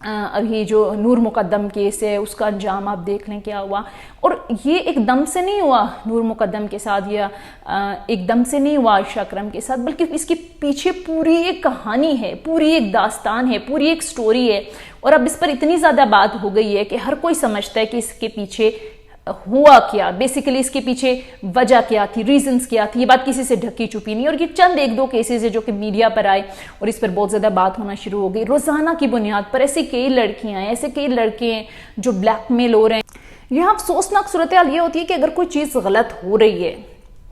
ابھی جو نور مقدم کیس ہے اس کا انجام آپ دیکھ لیں کیا ہوا. اور یہ ایک دم سے نہیں ہوا نور مقدم کے ساتھ یا ایک دم سے نہیں ہوا عائشہ اکرم کے ساتھ، بلکہ اس کے پیچھے پوری ایک کہانی ہے، پوری ایک داستان ہے، پوری ایک سٹوری ہے. اور اب اس پر اتنی زیادہ بات ہو گئی ہے کہ ہر کوئی سمجھتا ہے کہ اس کے پیچھے ہوا کیا، بیسیکلی اس کے پیچھے وجہ کیا تھی، ریزنز کیا تھی. یہ بات کسی سے ڈھکی چھپی نہیں. اور یہ چند ایک دو کیسز ہے جو کہ میڈیا پر آئے اور اس پر بہت زیادہ بات ہونا شروع ہو گئی. روزانہ کی بنیاد پر ایسی کئی لڑکیاں ہیں، ایسے کئی لڑکے ہیں جو بلیک میل ہو رہے ہیں. یہاں افسوسناک صورتحال یہ ہوتی ہے کہ اگر کوئی چیز غلط ہو رہی ہے،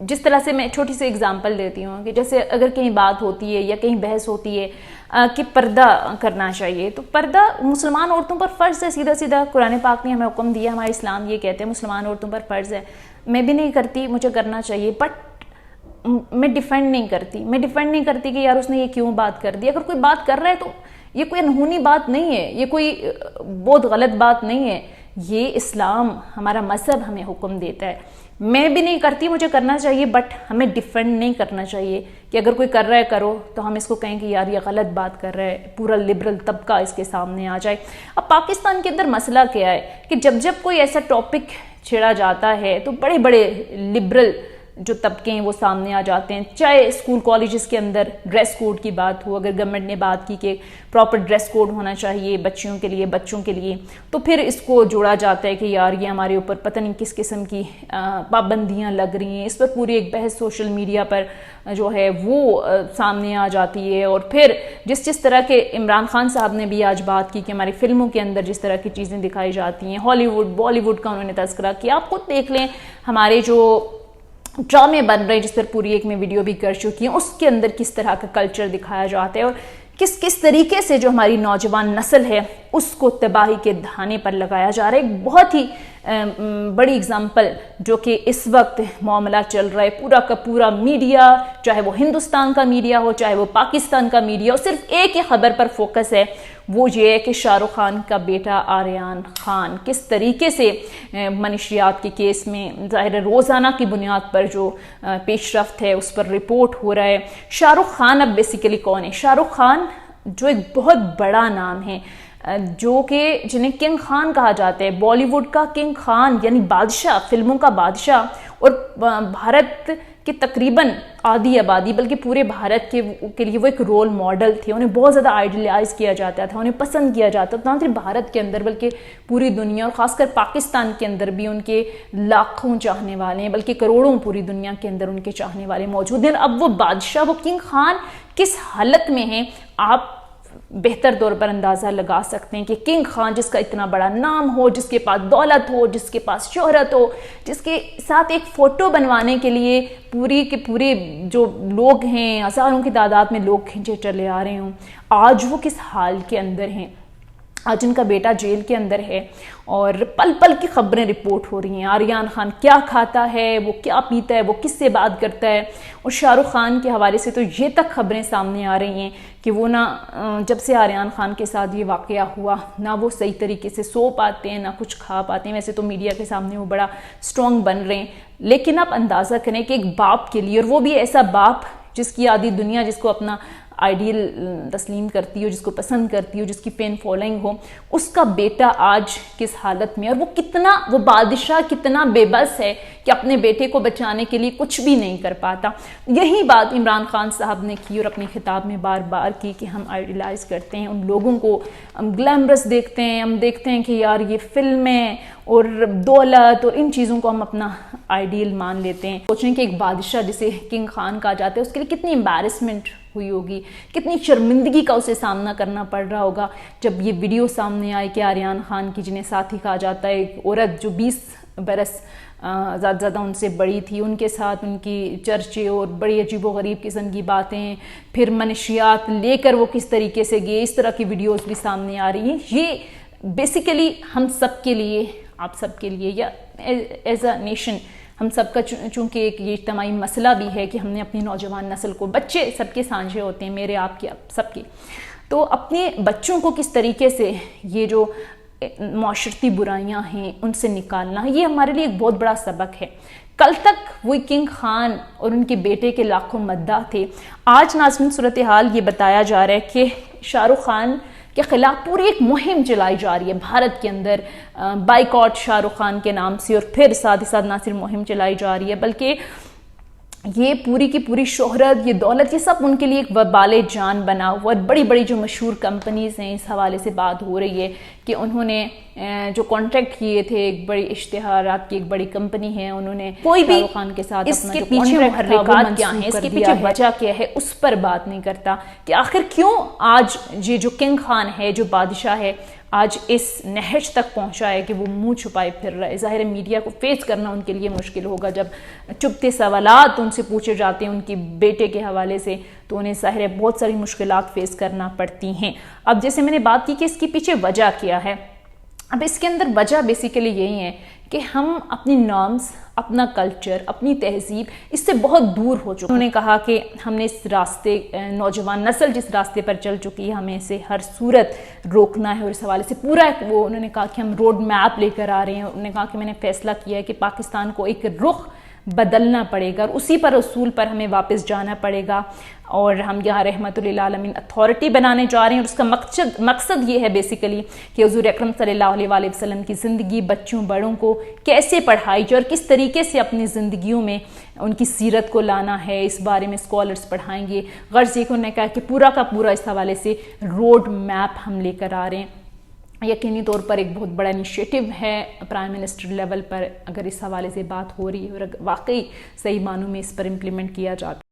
جس طرح سے میں چھوٹی سی ایگزامپل دیتی ہوں کہ جیسے اگر کہیں بات ہوتی ہے یا کہیں بحث ہوتی ہے کہ پردہ کرنا چاہیے، تو پردہ مسلمان عورتوں پر فرض ہے. سیدھا سیدھا قرآن پاک نے ہمیں حکم دیا، ہمارا اسلام یہ کہتے ہیں مسلمان عورتوں پر فرض ہے. میں بھی نہیں کرتی، مجھے کرنا چاہیے، بٹ میں ڈیفینڈ نہیں کرتی کہ یار اس نے یہ کیوں بات کر دی. اگر کوئی بات کر رہا ہے تو یہ کوئی انہونی بات نہیں ہے، یہ کوئی بہت غلط بات نہیں ہے. یہ اسلام، ہمارا مذہب ہمیں حکم دیتا ہے. میں بھی نہیں کرتی، مجھے کرنا چاہیے، بٹ ہمیں ڈیفینڈ نہیں کرنا چاہیے کہ اگر کوئی کر رہا ہے کرو تو ہم اس کو کہیں کہ یار یہ غلط بات کر رہا ہے، پورا لبرل طبقہ اس کے سامنے آ جائے. اب پاکستان کے اندر مسئلہ کیا ہے کہ جب کوئی ایسا ٹاپک چھیڑا جاتا ہے تو بڑے بڑے لبرل جو طبقے ہیں وہ سامنے آ جاتے ہیں. چاہے اسکول کالجز کے اندر ڈریس کوڈ کی بات ہو، اگر گورنمنٹ نے بات کی کہ پراپر ڈریس کوڈ ہونا چاہیے بچیوں کے لیے، بچوں کے لیے، تو پھر اس کو جوڑا جاتا ہے کہ یار یہ ہمارے اوپر پتہ نہیں کس قسم کی پابندیاں لگ رہی ہیں. اس پر پوری ایک بحث سوشل میڈیا پر جو ہے وہ سامنے آ جاتی ہے. اور پھر جس طرح کے عمران خان صاحب نے بھی آج بات کی کہ ہماری فلموں کے اندر جس طرح کی چیزیں دکھائی جاتی ہیں، ہالی ووڈ بالی ووڈ کا انہوں نے تذکرہ کیا. آپ خود دیکھ لیں ہمارے جو ڈرامے بن رہے ہیں، جس پر پوری ایک میں ویڈیو بھی کر چکی ہوں، اس کے اندر کس طرح کا کلچر دکھایا جاتا ہے اور کس طریقے سے جو ہماری نوجوان نسل ہے اس کو تباہی کے دہانے پر لگایا جا رہا ہے. ایک بہت ہی بڑی اگزامپل جو کہ اس وقت معاملہ چل رہا ہے، پورا کا پورا میڈیا، چاہے وہ ہندوستان کا میڈیا ہو چاہے وہ پاکستان کا میڈیا ہو، صرف ایک ہی خبر پر فوکس ہے، وہ یہ ہے کہ شاہ رخ خان کا بیٹا آریان خان کس طریقے سے منشیات کے کیس میں ظاہر روزانہ کی بنیاد پر جو پیش رفت ہے اس پر رپورٹ ہو رہا ہے. شاہ رخ خان اب بیسیکلی کون ہے؟ شاہ رخ خان جو ایک بہت بڑا نام ہے، جو کہ جنہیں کنگ خان کہا جاتا ہے، بالی ووڈ کا کنگ خان یعنی بادشاہ، فلموں کا بادشاہ، اور بھارت کے تقریباً آدھی آبادی بلکہ پورے بھارت کے لیے وہ ایک رول ماڈل تھے. انہیں بہت زیادہ آئیڈیلائز کیا جاتا تھا، انہیں پسند کیا جاتا تھا، نہ صرف بھارت کے اندر بلکہ پوری دنیا اور خاص کر پاکستان کے اندر بھی ان کے لاکھوں چاہنے والے ہیں، بلکہ کروڑوں پوری دنیا کے اندر ان کے چاہنے والے موجود ہیں. اب وہ بادشاہ، وہ کنگ خان کس حالت میں ہیں آپ بہتر طور پر اندازہ لگا سکتے ہیں کہ کنگ خان جس کا اتنا بڑا نام ہو، جس کے پاس دولت ہو، جس کے پاس شہرت ہو، جس کے ساتھ ایک فوٹو بنوانے کے لیے پوری کے پورے جو لوگ ہیں، ہزاروں کی تعداد میں لوگ کھنچے چلے آ رہے ہوں، آج وہ کس حال کے اندر ہیں. آج ان کا بیٹا جیل کے اندر ہے اور پل پل کی خبریں رپورٹ ہو رہی ہیں. آریان خان کیا کھاتا ہے، وہ کیا پیتا ہے، وہ کس سے بات کرتا ہے. اور شاہ رخ خان کے حوالے سے تو یہ تک خبریں سامنے آ رہی ہیں کہ وہ نہ جب سے آریان خان کے ساتھ یہ واقعہ ہوا نہ وہ صحیح طریقے سے سو پاتے ہیں، نہ کچھ کھا پاتے ہیں. ویسے تو میڈیا کے سامنے وہ بڑا سٹرونگ بن رہے ہیں، لیکن آپ اندازہ کریں کہ ایک باپ کے لیے، اور وہ بھی ایسا باپ جس کی آدھی دنیا جس کو اپنا آئیڈیل تسلیم کرتی ہو، جس کو پسند کرتی ہو، جس کی فین فالوئنگ ہو، اس کا بیٹا آج کس حالت میں، اور وہ بادشاہ کتنا بے بس ہے کہ اپنے بیٹے کو بچانے کے لیے کچھ بھی نہیں کر پاتا. یہی بات عمران خان صاحب نے کی اور اپنے خطاب میں بار بار کی کہ ہم آئیڈیلائز کرتے ہیں ان لوگوں کو، ہم گلیمرس دیکھتے ہیں، ہم دیکھتے ہیں کہ یار یہ فلمیں اور دولت اور ان چیزوں کو ہم اپنا آئیڈیل مان لیتے ہیں. سوچیں کہ ایک بادشاہ جسے کنگ خان کہا جاتا ہے اس کے لیے کتنی امبیرسمنٹ ہوئی ہوگی، کتنی شرمندگی کا اسے سامنا کرنا پڑ رہا ہوگا جب یہ ویڈیو سامنے آئے کہ آریان خان کی، جنہیں ساتھی کہا جاتا ہے، ایک عورت جو 20 برس زیادہ ان سے بڑی تھی، ان کے ساتھ ان کی چرچے اور بڑی عجیب و غریب قسم کی باتیں، پھر منشیات لے کر وہ کس طریقے سے گئے، اس طرح کی ویڈیوز بھی سامنے آ رہی ہیں. یہ بیسیکلی ہم سب کے لیے، آپ سب کے لیے، یا ایز اے نیشن ہم سب کا چونکہ ایک یہ اجتماعی مسئلہ بھی ہے کہ ہم نے اپنی نوجوان نسل کو، بچے سب کے سانجھے ہوتے ہیں، میرے آپ کے سب کے، تو اپنے بچوں کو کس طریقے سے یہ جو معاشرتی برائیاں ہیں ان سے نکالنا ہے، یہ ہمارے لیے ایک بہت بڑا سبق ہے. کل تک وہ کنگ خان اور ان کے بیٹے کے لاکھوں مداح تھے. آج ناظرین صورتحال یہ بتایا جا رہا ہے کہ شاہ رخ خان کے خلاف پوری ایک مہم چلائی جا رہی ہے بھارت کے اندر، بائیکاٹ شاہ رخ خان کے نام سے، اور پھر ساتھ ہی ساتھ نہ صرف مہم چلائی جا رہی ہے بلکہ یہ پوری کی پوری شہرت، یہ دولت، یہ سب ان کے لیے ایک وبال جان بنا ہوا ہے۔ بڑی بڑی جو مشہور کمپنیز ہیں، اس حوالے سے بات ہو رہی ہے کہ انہوں نے جو کانٹریکٹ کیے تھے، ایک بڑی اشتہارات کی ایک بڑی کمپنی ہے، انہوں نے کوئی بھی شاہ رخ خان کے ساتھ اس اپنا کے جو پیچھے کانٹریکٹ تھا وہ محرکات کیا ہیں، منسوخ اس کر کے دیا پیچھے ہے۔ وجہ کیا ہے، اس پر بات نہیں کرتا کہ آخر کیوں آج یہ جو کنگ خان ہے، جو بادشاہ ہے، آج اس نہج تک پہنچا ہے کہ وہ منہ چھپائے پھر رہا ہے۔ ظاہر ہے میڈیا کو فیس کرنا ان کے لیے مشکل ہوگا، جب چپتے سوالات ان سے پوچھے جاتے ہیں ان کی بیٹے کے حوالے سے، تو انہیں ظاہر ہے بہت ساری مشکلات فیس کرنا پڑتی ہیں۔ اب جیسے میں نے بات کی کہ اس کے پیچھے وجہ کیا ہے، اب اس کے اندر وجہ بیسیکلی یہی ہے کہ ہم اپنی نارمز، اپنا کلچر، اپنی تہذیب، اس سے بہت دور ہو چکے۔ انہوں نے کہا کہ ہم نے اس راستے، نوجوان نسل جس راستے پر چل چکی ہے، ہمیں اسے ہر صورت روکنا ہے، اور اس حوالے سے پورا انہوں نے کہا کہ ہم روڈ میپ لے کر آ رہے ہیں۔ انہوں نے کہا کہ میں نے فیصلہ کیا ہے کہ پاکستان کو ایک رخ بدلنا پڑے گا، اور اسی پر اصول پر ہمیں واپس جانا پڑے گا، اور ہم یہاں رحمت للعالمین اتھارٹی بنانے جا رہے ہیں، اور اس کا مقصد یہ ہے بیسیکلی کہ حضور اکرم صلی اللہ علیہ وآلہ وسلم کی زندگی بچوں بڑوں کو کیسے پڑھائی جائے اور کس طریقے سے اپنی زندگیوں میں ان کی سیرت کو لانا ہے، اس بارے میں اسکالرز پڑھائیں گے۔ غرض یہ کہ انہوں نے کہا کہ پورا کا پورا اس حوالے سے روڈ میپ ہم لے کر آ رہے ہیں۔ یقینی طور پر ایک بہت بڑا انیشیٹو ہے پرائم منسٹر لیول پر، اگر اس حوالے سے بات ہو رہی ہے اور واقعی صحیح معنوں میں اس پر امپلیمنٹ کیا جاتا ہے۔